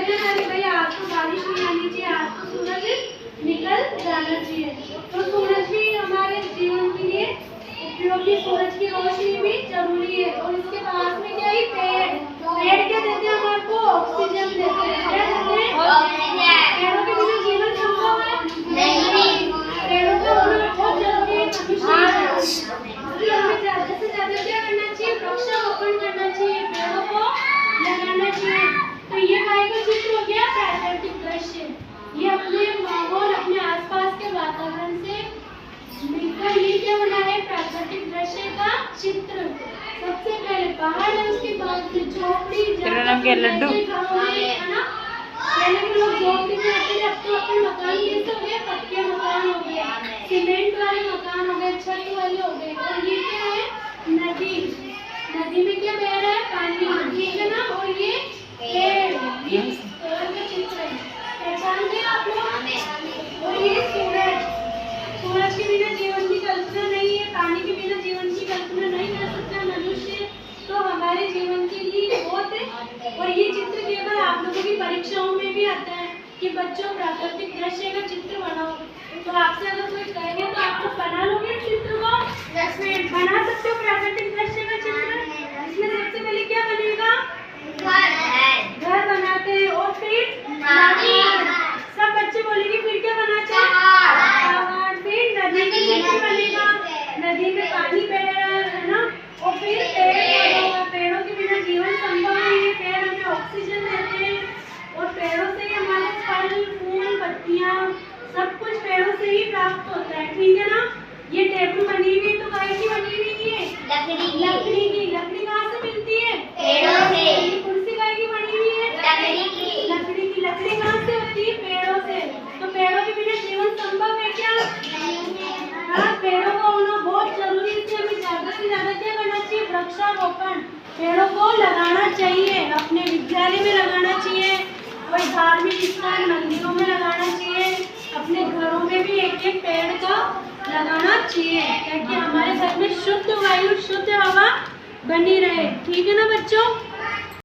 कहते हैं अरे भाई आज तो बारिश नहीं आनी चाहिए, आज तो सूरज निकल जाना चाहिए। तो सूरज भी हमारे जीवन के लिए उपयोगी, सूरज की रोशनी भी जरूरी है। और इसके पास में क्या है, पेड़। पेड़ क्या देते हैं हमारे को, ऑक्सीजन देते हैं। क्या देते हैं, ऑक्सीजन। पेड़ों के बिना जीवन संभव है नहीं, पेड़ों का होना बहुत जरूरी है मनुष्य। हमें ज्यादा से ज्यादा क्या करना चाहिए, वृक्षारोपण करना चाहिए, पेड़ों को लगाना चाहिए। तो ये गाय का चित्र हो गया प्राकृतिक दृश्य। ये अपने माहौल, अपने आसपास के वातावरण से मिलकर ये क्या बना है, प्राकृतिक दृश्य का चित्र। सबसे पहले पहाड़ है, उसके बाद में झोपड़ी, लड्डू है ना। पहले के लोग झोपड़ी में रहते थे, अब तो अपने मकान कैसे हो गए, पक्के मकान हो गए, सीमेंट वाले मकान हो गए, छत वाले हो गए। और ये क्या है, नदी। नदी में क्या बह रहा है, पानी, ठीक है ना। और ये पेड़, ये पेड़ का चित्र है, पहचान गए आप लोग। और ये सूरज, सूरज के बिना जीवन की कल्पना नहीं है, पानी के बिना जीवन की कल्पना नहीं कर सकता मनुष्य। तो हमारे जीवन के लिए बहुत है। और ये चित्र केवल आप लोगों की परीक्षाओं में भी आता है कि बच्चों प्राकृतिक दृश्य का चित्र बनाओ। तो आपसे अगर कोई कहे तो आप लोग बना लोगे इस चित्र को, 10 मिनट बना सकते हो प्राकृतिक दृश्य का चित्र। इसमें सबसे पहले क्या बनेगा, घर बनाते हैं। और फिर सब बच्चे बोलेंगे फिर क्या बनाते हैं, पहाड़। फिर नदी का चित्र बनेगा, नदी में पानी बह रहा है ना। और फिर पेड़ होगा, पेड़ों के बिना जीवन संभव नहीं है, पेड़ हमें ऑक्सीजन देते हैं। और पेड़ों से ही हमारे फल फूल पत्तियां सब कुछ पेड़ों से ही प्राप्त होता है, ठीक है ना। ये टेबल बनी हुई तो काहे की बनी हुई है, लकड़ी की। लकड़ी कहाँ से मिलती है, पेड़ों से। ये कुर्सी काहे की बनी हुई है, लकड़ी की। लकड़ी कहाँ से होती है, पेड़ों से। तो पेड़ों के बिना जीवन संभव है क्या, हाँ। पेड़ों का होना बहुत जरूरी है, इसलिए हमें ज्यादा से ज्यादा क्या करना चाहिए, वृक्षारोपण। पेड़ों को लगाना चाहिए, अपने विद्यालय में लगाना चाहिए, कोई धार्मिक स्थान मंदिरों में लगाना चाहिए, अपने घरों में भी एक एक पेड़ का लगाना चाहिए, ताकि हमारे घर में शुद्ध वायु शुद्ध हवा बनी रहे, ठीक है ना बच्चों।